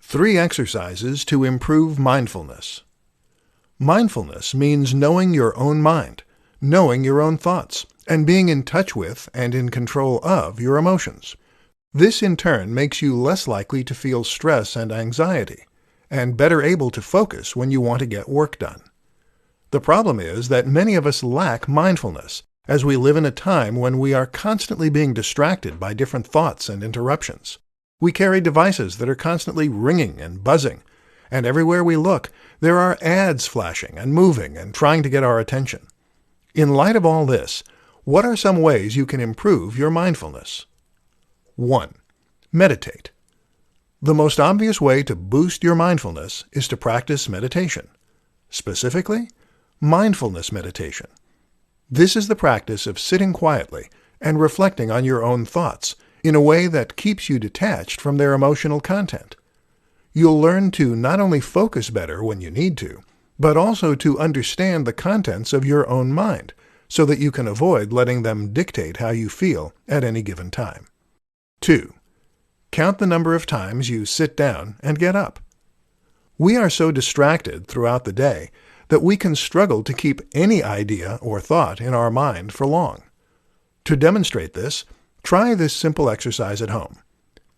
3 exercises to improve mindfulness. Mindfulness means knowing your own mind, knowing your own thoughts, and being in touch with and in control of your emotions. This in turn makes you less likely to feel stress and anxiety, and better able to focus when you want to get work done. The problem is that many of us lack mindfulness, as we live in a time when we are constantly being distracted by different thoughts and interruptions. We carry devices that are constantly ringing and buzzing, and everywhere we look, there are ads flashing and moving and trying to get our attention. In light of all this, what are some ways you can improve your mindfulness? 1. Meditate. The most obvious way to boost your mindfulness is to practice meditation. Specifically, mindfulness meditation. This is the practice of sitting quietly and reflecting on your own thoughts in a way that keeps you detached from their emotional content. You'll learn to not only focus better when you need to, but also to understand the contents of your own mind, so that you can avoid letting them dictate how you feel at any given time. 2. Count the number of times you sit down and get up. We are so distracted throughout the day that we can struggle to keep any idea or thought in our mind for long. To demonstrate this, try this simple exercise at home.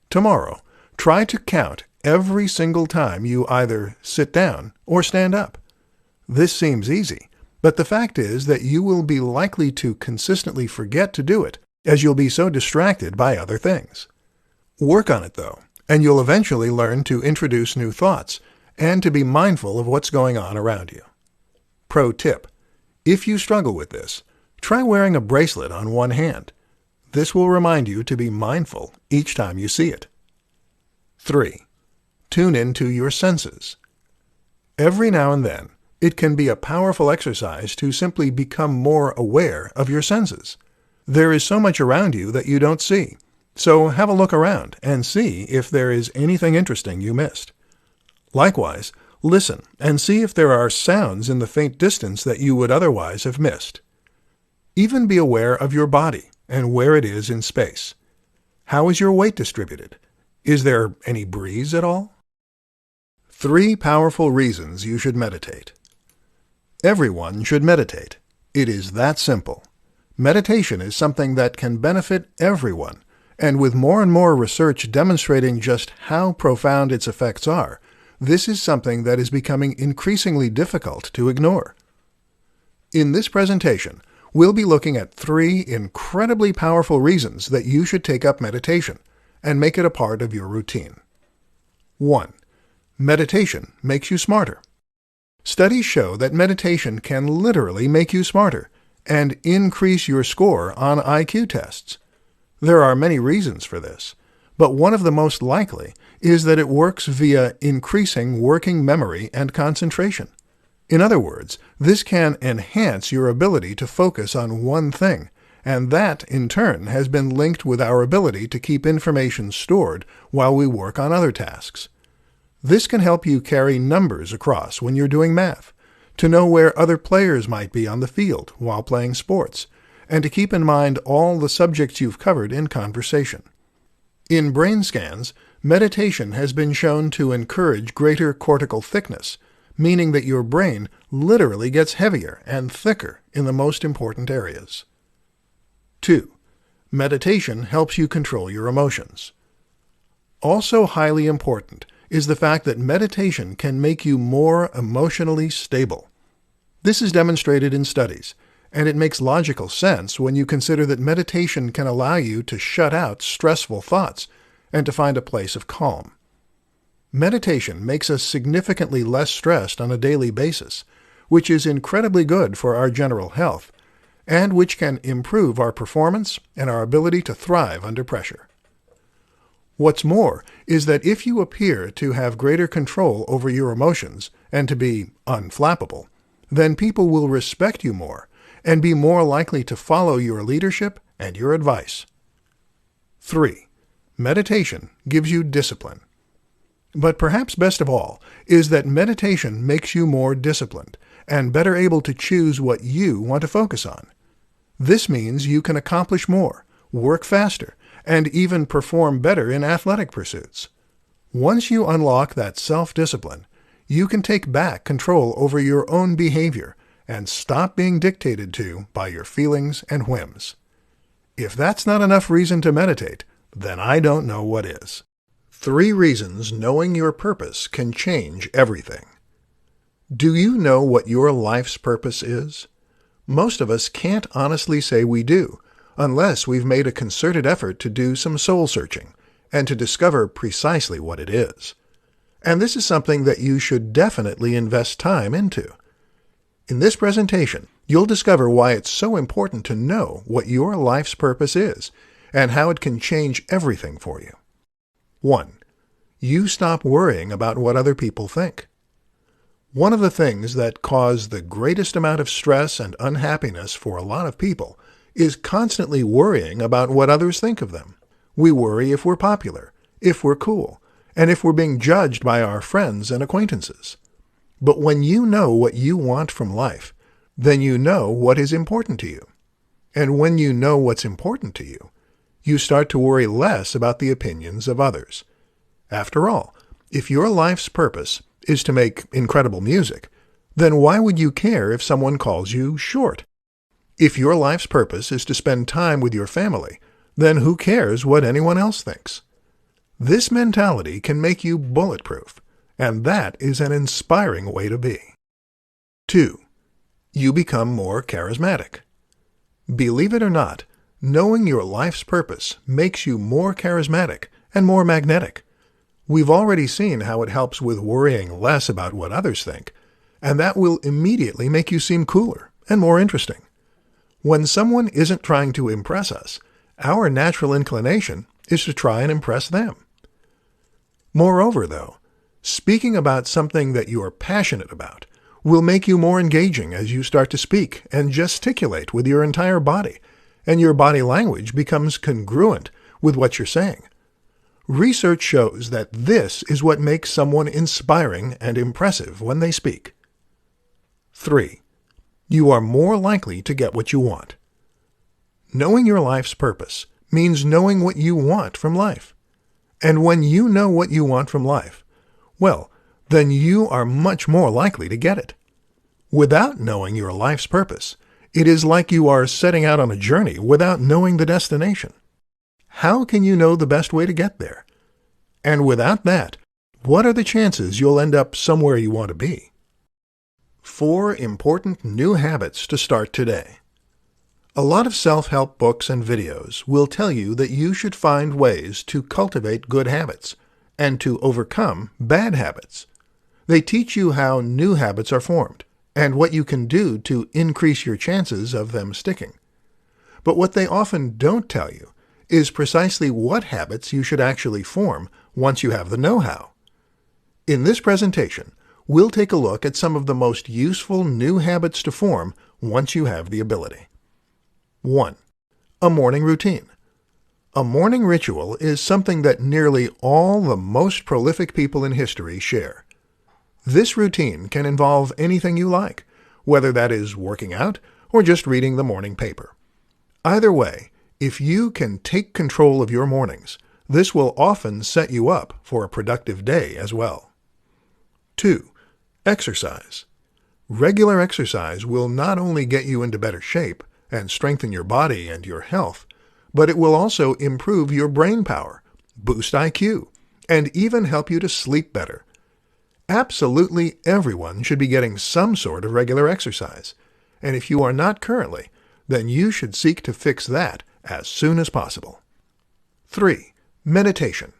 Tomorrow, try to count every single time you either sit down or stand up. This seems easy, but the fact is that you will be likely to consistently forget to do it, as you'll be so distracted by other things. Work on it, though, and you'll eventually learn to introduce new thoughts and to be mindful of what's going on around you. Pro tip: if you struggle with this, try wearing a bracelet on one hand. This will remind you to be mindful each time you see it. 3. Tune into your senses. Every now and then, it can be a powerful exercise to simply become more aware of your senses. There is so much around you that you don't see, so have a look around and see if there is anything interesting you missed. Likewise, listen and see if there are sounds in the faint distance that you would otherwise have missed. Even be aware of your body and where it is in space. How is your weight distributed? Is there any breeze at all? 3 powerful reasons you should meditate. Everyone should meditate. It is that simple. Meditation is something that can benefit everyone, and with more and more research demonstrating just how profound its effects are, this is something that is becoming increasingly difficult to ignore. In this presentation, we'll be looking at 3 incredibly powerful reasons that you should take up meditation and make it a part of your routine. 1. Meditation makes you smarter. Studies show that meditation can literally make you smarter and increase your score on IQ tests. There are many reasons for this, but one of the most likely is that it works via increasing working memory and concentration. In other words, this can enhance your ability to focus on one thing, and that, in turn, has been linked with our ability to keep information stored while we work on other tasks. This can help you carry numbers across when you're doing math, to know where other players might be on the field while playing sports, and to keep in mind all the subjects you've covered in conversation. In brain scans, meditation has been shown to encourage greater cortical thickness, meaning that your brain literally gets heavier and thicker in the most important areas. 2. Meditation helps you control your emotions. Also highly important is the fact that meditation can make you more emotionally stable. This is demonstrated in studies, and it makes logical sense when you consider that meditation can allow you to shut out stressful thoughts and to find a place of calm. Meditation makes us significantly less stressed on a daily basis, which is incredibly good for our general health, and which can improve our performance and our ability to thrive under pressure. What's more is that if you appear to have greater control over your emotions and to be unflappable, then people will respect you more and be more likely to follow your leadership and your advice. 3. Meditation gives you discipline. But perhaps best of all is that meditation makes you more disciplined and better able to choose what you want to focus on. This means you can accomplish more, work faster, and even perform better in athletic pursuits. Once you unlock that self-discipline, you can take back control over your own behavior and stop being dictated to by your feelings and whims. If that's not enough reason to meditate, then I don't know what is. 3 reasons knowing your purpose can change everything. Do you know what your life's purpose is? Most of us can't honestly say we do, unless we've made a concerted effort to do some soul-searching and to discover precisely what it is. And this is something that you should definitely invest time into. In this presentation, you'll discover why it's so important to know what your life's purpose is and how it can change everything for you. 1. You stop worrying about what other people think. One of the things that cause the greatest amount of stress and unhappiness for a lot of people is constantly worrying about what others think of them. We worry if we're popular, if we're cool, and if we're being judged by our friends and acquaintances. But when you know what you want from life, then you know what is important to you. And when you know what's important to you, you start to worry less about the opinions of others. After all, if your life's purpose is to make incredible music, then why would you care if someone calls you short? If your life's purpose is to spend time with your family, then who cares what anyone else thinks? This mentality can make you bulletproof, and that is an inspiring way to be. 2. You become more charismatic. Believe it or not, knowing your life's purpose makes you more charismatic and more magnetic. We've already seen how it helps with worrying less about what others think, and that will immediately make you seem cooler and more interesting. When someone isn't trying to impress us, our natural inclination is to try and impress them. Moreover, though, speaking about something that you are passionate about will make you more engaging as you start to speak and gesticulate with your entire body, and your body language becomes congruent with what you're saying. Research shows that this is what makes someone inspiring and impressive when they speak. 3. You are more likely to get what you want. Knowing your life's purpose means knowing what you want from life. And when you know what you want from life, well, then you are much more likely to get it. Without knowing your life's purpose, it is like you are setting out on a journey without knowing the destination. How can you know the best way to get there? And without that, what are the chances you'll end up somewhere you want to be? 4 important new habits to start today. A lot of self-help books and videos will tell you that you should find ways to cultivate good habits and to overcome bad habits. They teach you how new habits are formed and what you can do to increase your chances of them sticking. But what they often don't tell you is precisely what habits you should actually form once you have the know-how. In this presentation, we'll take a look at some of the most useful new habits to form once you have the ability. 1. A morning routine. A morning ritual is something that nearly all the most prolific people in history share. This routine can involve anything you like, whether that is working out or just reading the morning paper. Either way, if you can take control of your mornings, this will often set you up for a productive day as well. 2. Exercise. Regular exercise will not only get you into better shape and strengthen your body and your health, but it will also improve your brain power, boost IQ, and even help you to sleep better. Absolutely everyone should be getting some sort of regular exercise, and if you are not currently, then you should seek to fix that as soon as possible. 3. Meditation.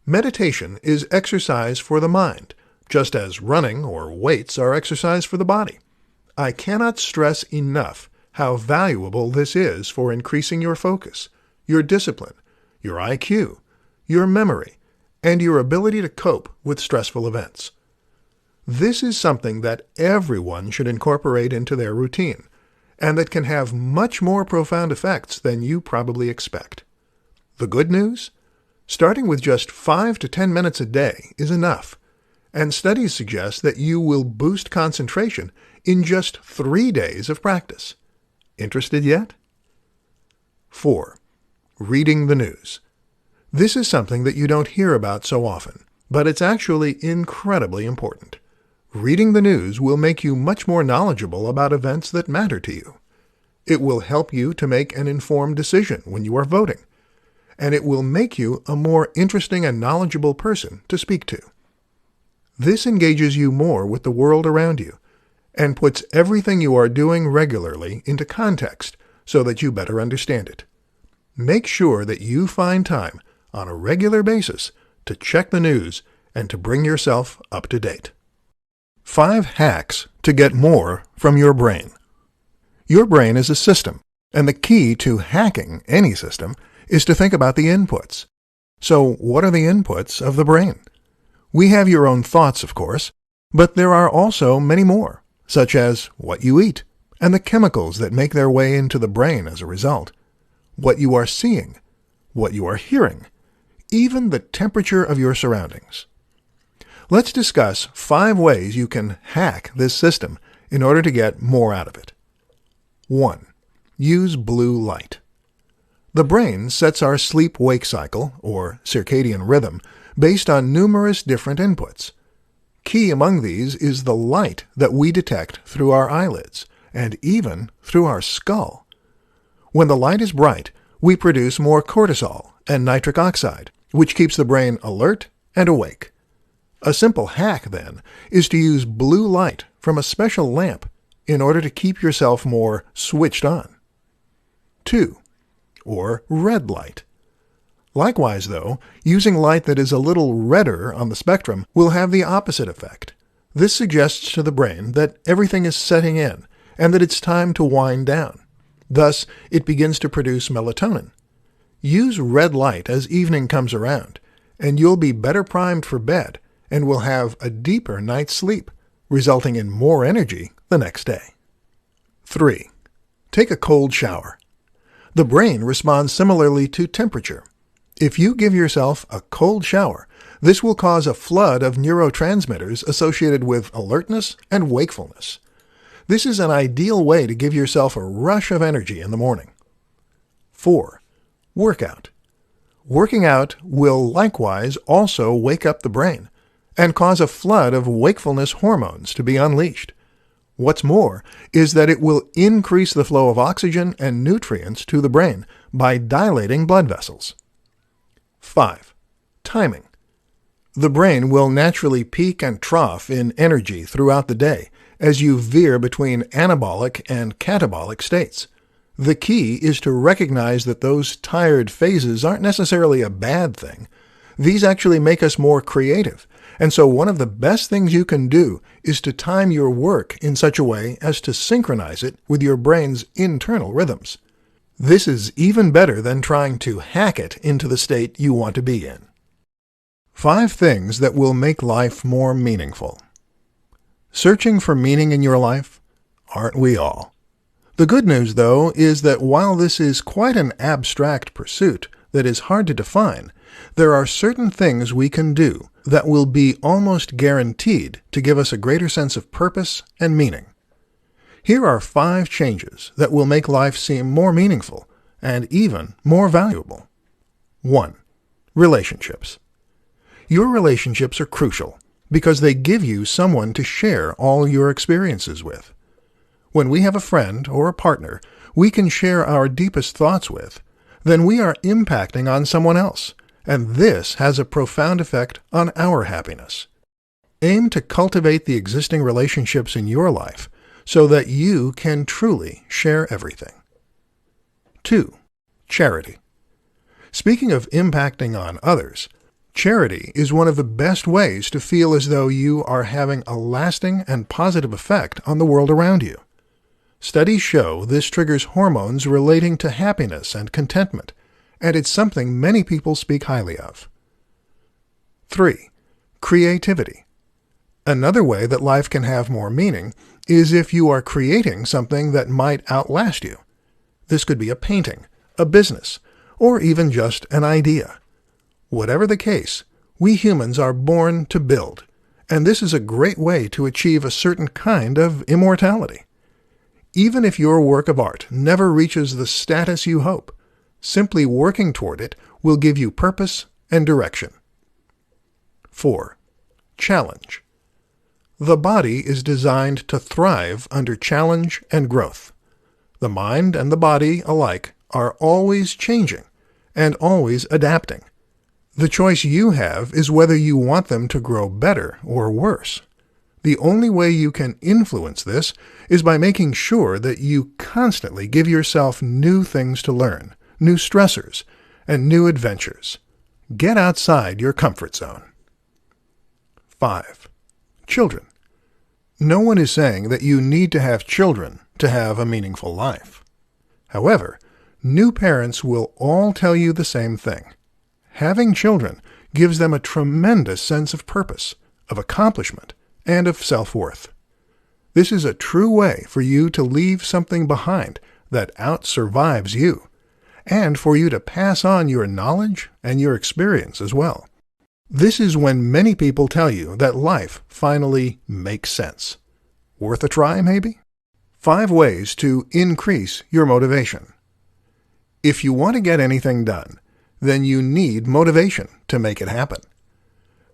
Meditation is exercise for the mind, just as running or weights are exercise for the body. I cannot stress enough how valuable this is for increasing your focus, your discipline, your IQ, your memory, and your ability to cope with stressful events. This is something that everyone should incorporate into their routine, and that can have much more profound effects than you probably expect. The good news? Starting with just 5 to 10 minutes a day is enough, and studies suggest that you will boost concentration in just 3 days of practice. Interested yet? 4. Reading the news. This is something that you don't hear about so often, but it's actually incredibly important. Reading the news will make you much more knowledgeable about events that matter to you. It will help you to make an informed decision when you are voting, and it will make you a more interesting and knowledgeable person to speak to. This engages you more with the world around you and puts everything you are doing regularly into context so that you better understand it. Make sure that you find time on a regular basis to check the news and to bring yourself up to date. 5 hacks to get more from your brain. Your brain is a system, and the key to hacking any system is to think about the inputs. So what are the inputs of the brain? We have your own thoughts, of course, but there are also many more, such as what you eat and the chemicals that make their way into the brain as a result, what you are seeing, what you are hearing, even the temperature of your surroundings. Let's discuss 5 ways you can hack this system in order to get more out of it. 1. Use blue light. The brain sets our sleep-wake cycle, or circadian rhythm, based on numerous different inputs. Key among these is the light that we detect through our eyelids, and even through our skull. When the light is bright, we produce more cortisol and nitric oxide, which keeps the brain alert and awake. A simple hack, then, is to use blue light from a special lamp in order to keep yourself more switched on. 2. Or red light. Likewise, though, using light that is a little redder on the spectrum will have the opposite effect. This suggests to the brain that everything is setting in and that it's time to wind down. Thus, it begins to produce melatonin. Use red light as evening comes around, and you'll be better primed for bed and will have a deeper night's sleep, resulting in more energy the next day. 3. Take a cold shower. The brain responds similarly to temperature. If you give yourself a cold shower, this will cause a flood of neurotransmitters associated with alertness and wakefulness. This is an ideal way to give yourself a rush of energy in the morning. 4. Workout. Working out will likewise also wake up the brain and cause a flood of wakefulness hormones to be unleashed. What's more is that it will increase the flow of oxygen and nutrients to the brain by dilating blood vessels. 5. Timing. The brain will naturally peak and trough in energy throughout the day as you veer between anabolic and catabolic states. The key is to recognize that those tired phases aren't necessarily a bad thing. These actually make us more creative, and so one of the best things you can do is to time your work in such a way as to synchronize it with your brain's internal rhythms. This is even better than trying to hack it into the state you want to be in. 5 things that will make life more meaningful. Searching for meaning in your life? Aren't we all? The good news, though, is that while this is quite an abstract pursuit that is hard to define, there are certain things we can do that will be almost guaranteed to give us a greater sense of purpose and meaning. Here are 5 changes that will make life seem more meaningful and even more valuable. 1. Relationships. Your relationships are crucial because they give you someone to share all your experiences with. When we have a friend or a partner we can share our deepest thoughts with, then we are impacting on someone else, and this has a profound effect on our happiness. Aim to cultivate the existing relationships in your life so that you can truly share everything. 2. Charity. Speaking of impacting on others, charity is one of the best ways to feel as though you are having a lasting and positive effect on the world around you. Studies show this triggers hormones relating to happiness and contentment, and it's something many people speak highly of. 3. Creativity. Another way that life can have more meaning is if you are creating something that might outlast you. This could be a painting, a business, or even just an idea. Whatever the case, we humans are born to build, and this is a great way to achieve a certain kind of immortality. Even if your work of art never reaches the status you hope, simply working toward it will give you purpose and direction. 4. Challenge. The body is designed to thrive under challenge and growth. The mind and the body alike are always changing and always adapting. The choice you have is whether you want them to grow better or worse. The only way you can influence this is by making sure that you constantly give yourself new things to learn, new stressors, and new adventures. Get outside your comfort zone. 5. Children. No one is saying that you need to have children to have a meaningful life. However, new parents will all tell you the same thing. Having children gives them a tremendous sense of purpose, of accomplishment, and of self-worth. This is a true way for you to leave something behind that out-survives you, and for you to pass on your knowledge and your experience as well. This is when many people tell you that life finally makes sense. Worth a try, maybe? 5 ways to increase your motivation. If you want to get anything done, then you need motivation to make it happen.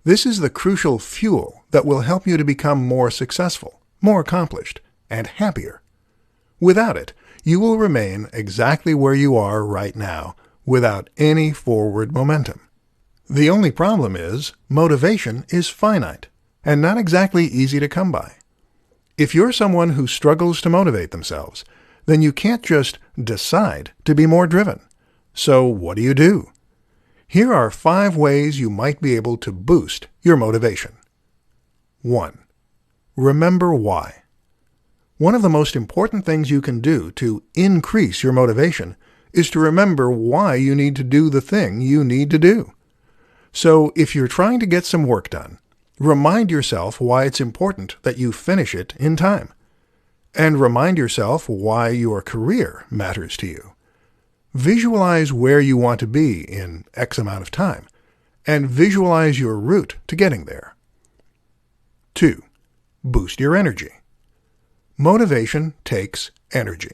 This is the crucial fuel that will help you to become more successful, more accomplished, and happier. Without it, you will remain exactly where you are right now, without any forward momentum. The only problem is, motivation is finite, and not exactly easy to come by. If you're someone who struggles to motivate themselves, then you can't just decide to be more driven. So what do? Here are 5 ways you might be able to boost your motivation. 1. Remember why. One of the most important things you can do to increase your motivation is to remember why you need to do the thing you need to do. So if you're trying to get some work done, remind yourself why it's important that you finish it in time. And remind yourself why your career matters to you. Visualize where you want to be in X amount of time, and visualize your route to getting there. 2. Boost your energy. Motivation takes energy.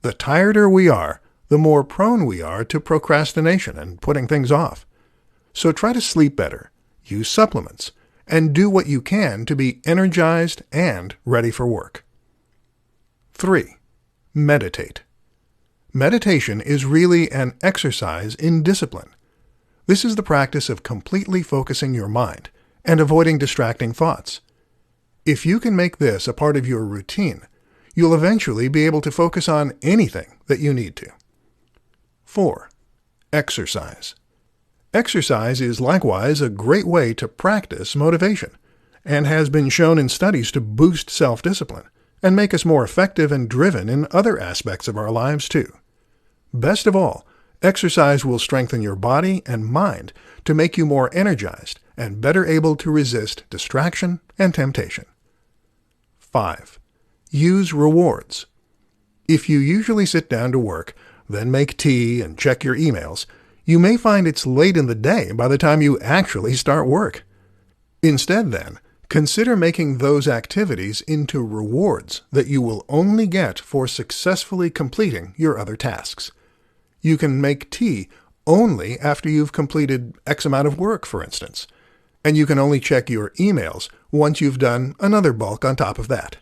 The tireder we are, the more prone we are to procrastination and putting things off. So try to sleep better, use supplements, and do what you can to be energized and ready for work. 3. Meditate. Meditation is really an exercise in discipline. This is the practice of completely focusing your mind and avoiding distracting thoughts. If you can make this a part of your routine, you'll eventually be able to focus on anything that you need to. 4. Exercise. Exercise is likewise a great way to practice motivation, and has been shown in studies to boost self-discipline and make us more effective and driven in other aspects of our lives too. Best of all, exercise will strengthen your body and mind to make you more energized and better able to resist distraction and temptation. 5. Use rewards. If you usually sit down to work, then make tea and check your emails, you may find it's late in the day by the time you actually start work. Instead then, consider making those activities into rewards that you will only get for successfully completing your other tasks. You can make tea only after you've completed X amount of work, for instance, and you can only check your emails once you've done another bulk on top of that.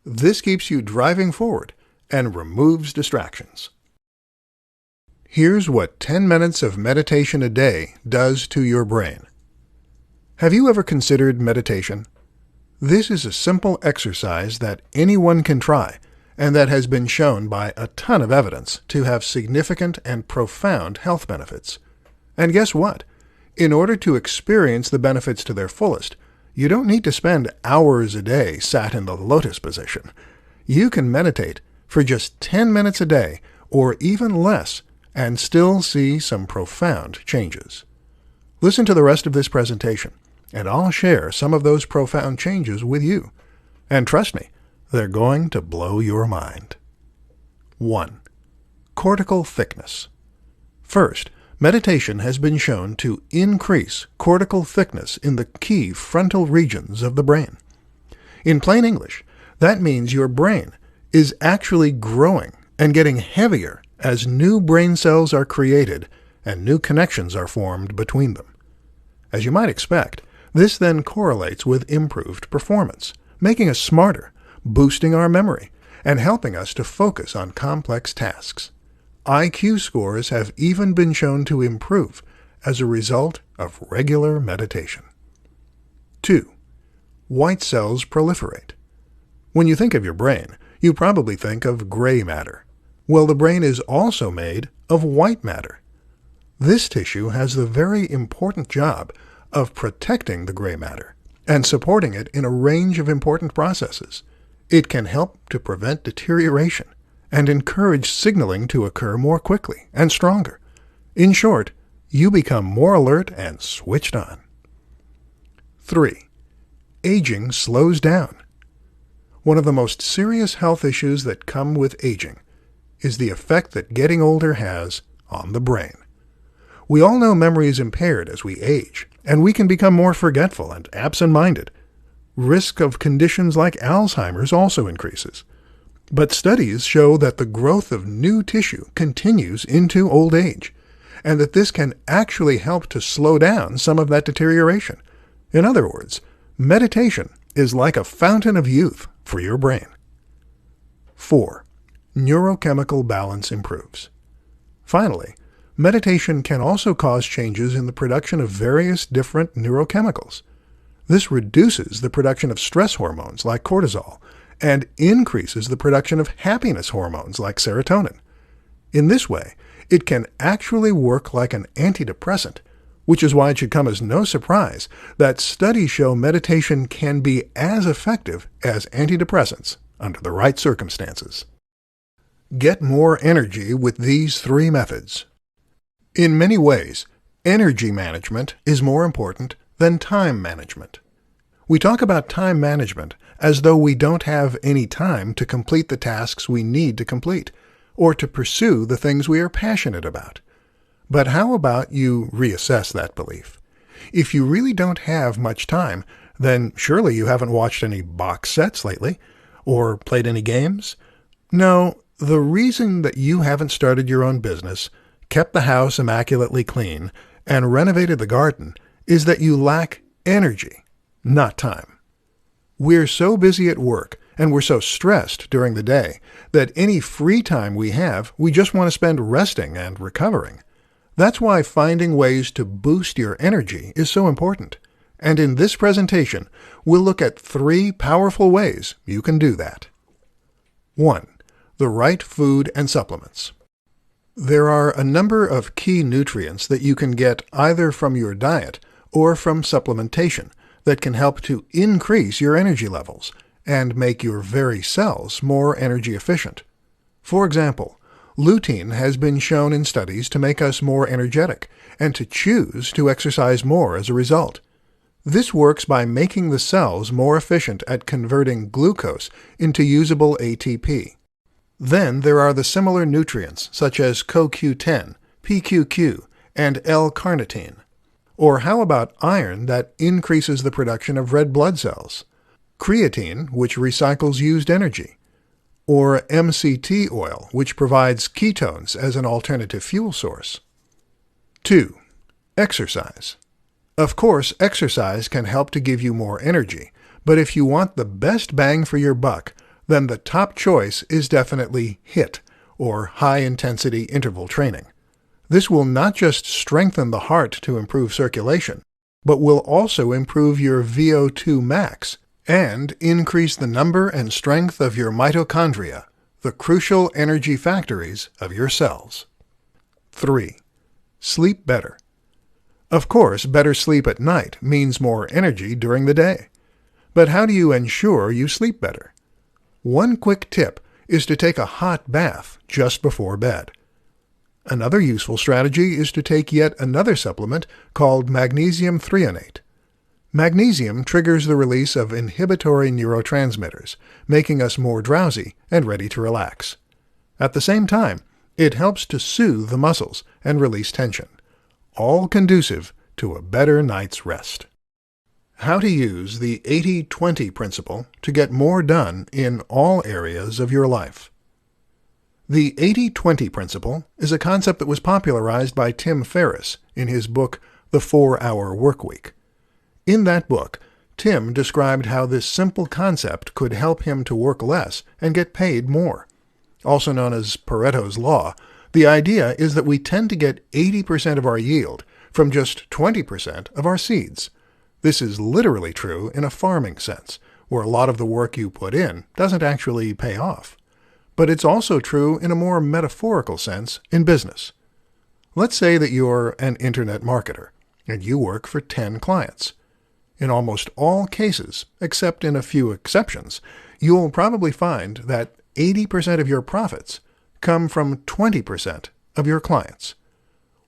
This keeps you driving forward and removes distractions. Here's what 10 minutes of meditation a day does to your brain. Have you ever considered meditation? This is a simple exercise that anyone can try, and that has been shown by a ton of evidence to have significant and profound health benefits. And guess what? In order to experience the benefits to their fullest, you don't need to spend hours a day sat in the lotus position. You can meditate for just 10 minutes a day, or even less, and still see some profound changes. Listen to the rest of this presentation, and I'll share some of those profound changes with you. And trust me, they're going to blow your mind. 1. Cortical thickness. First, meditation has been shown to increase cortical thickness in the key frontal regions of the brain. In plain English, that means your brain is actually growing and getting heavier as new brain cells are created and new connections are formed between them. As you might expect, this then correlates with improved performance, making us smarter, boosting our memory, and helping us to focus on complex tasks. IQ scores have even been shown to improve as a result of regular meditation. 2. White cells proliferate. When you think of your brain, you probably think of gray matter. Well, the brain is also made of white matter. This tissue has the very important job of protecting the gray matter and supporting it in a range of important processes. It can help to prevent deterioration and encourage signaling to occur more quickly and stronger. In short, you become more alert and switched on. 3. Aging slows down. One of the most serious health issues that come with aging is the effect that getting older has on the brain. We all know memory is impaired as we age, and we can become more forgetful and absent-minded. Risk of conditions like Alzheimer's also increases. But studies show that the growth of new tissue continues into old age, and that this can actually help to slow down some of that deterioration. In other words, meditation is like a fountain of youth for your brain. 4. Neurochemical balance improves. Finally, meditation can also cause changes in the production of various different neurochemicals. This reduces the production of stress hormones like cortisol and increases the production of happiness hormones like serotonin. In this way, it can actually work like an antidepressant, which is why it should come as no surprise that studies show meditation can be as effective as antidepressants under the right circumstances. Get more energy with these 3 methods. In many ways, energy management is more important than time management. We talk about time management as though we don't have any time to complete the tasks we need to complete, or to pursue the things we are passionate about. But how about you reassess that belief? If you really don't have much time, then surely you haven't watched any box sets lately, or played any games? No, the reason that you haven't started your own business, kept the house immaculately clean, and renovated the garden is that you lack energy, not time. We're so busy at work, and we're so stressed during the day, that any free time we have, we just want to spend resting and recovering. That's why finding ways to boost your energy is so important. And in this presentation, we'll look at 3 powerful ways you can do that. 1. The right food and supplements. There are a number of key nutrients that you can get either from your diet or from supplementation that can help to increase your energy levels and make your very cells more energy efficient. For example, lutein has been shown in studies to make us more energetic and to choose to exercise more as a result. This works by making the cells more efficient at converting glucose into usable ATP. Then there are the similar nutrients such as CoQ10, PQQ, and L-carnitine. Or how about iron that increases the production of red blood cells? Creatine, which recycles used energy. Or MCT oil, which provides ketones as an alternative fuel source. 2. Exercise. Of course, exercise can help to give you more energy, but if you want the best bang for your buck, then the top choice is definitely HIIT, or high-intensity interval training. This will not just strengthen the heart to improve circulation, but will also improve your VO2 max and increase the number and strength of your mitochondria, the crucial energy factories of your cells. 3. Sleep better. Of course, better sleep at night means more energy during the day. But how do you ensure you sleep better? One quick tip is to take a hot bath just before bed. Another useful strategy is to take yet another supplement called magnesium threonate. Magnesium triggers the release of inhibitory neurotransmitters, making us more drowsy and ready to relax. At the same time, it helps to soothe the muscles and release tension, all conducive to a better night's rest. How to use the 80-20 principle to get more done in all areas of your life. The 80-20 principle is a concept that was popularized by Tim Ferriss in his book, The 4-Hour Workweek. In that book, Tim described how this simple concept could help him to work less and get paid more. Also known as Pareto's Law, the idea is that we tend to get 80% of our yield from just 20% of our seeds. This is literally true in a farming sense, where a lot of the work you put in doesn't actually pay off. But it's also true in a more metaphorical sense in business. Let's say that you're an internet marketer, and you work for 10 clients. In almost all cases, except in a few exceptions, you'll probably find that 80% of your profits come from 20% of your clients.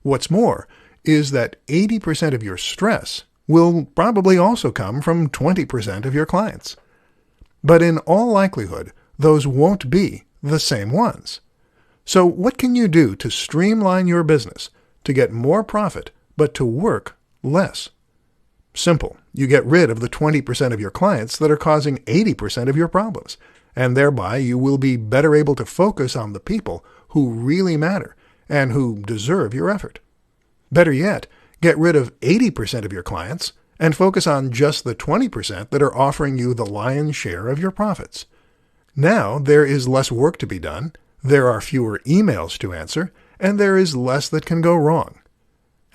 What's more is that 80% of your stress will probably also come from 20% of your clients. But in all likelihood, those won't be the same ones. So what can you do to streamline your business to get more profit but to work less? Simple. You get rid of the 20% of your clients that are causing 80% of your problems, and thereby you will be better able to focus on the people who really matter and who deserve your effort. Better yet, get rid of 80% of your clients and focus on just the 20% that are offering you the lion's share of your profits. Now there is less work to be done, there are fewer emails to answer, and there is less that can go wrong.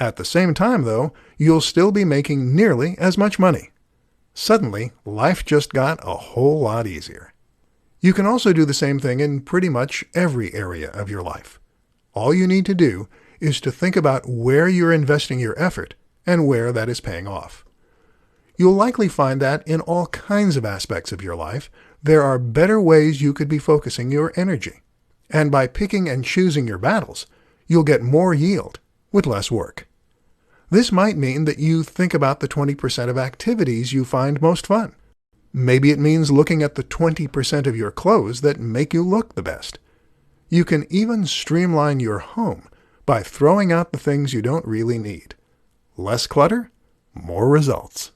At the same time, though, you'll still be making nearly as much money. Suddenly, life just got a whole lot easier. You can also do the same thing in pretty much every area of your life. All you need to do is to think about where you're investing your effort and where that is paying off. You'll likely find that in all kinds of aspects of your life, there are better ways you could be focusing your energy. And by picking and choosing your battles, you'll get more yield with less work. This might mean that you think about the 20% of activities you find most fun. Maybe it means looking at the 20% of your clothes that make you look the best. You can even streamline your home by throwing out the things you don't really need. Less clutter, more results.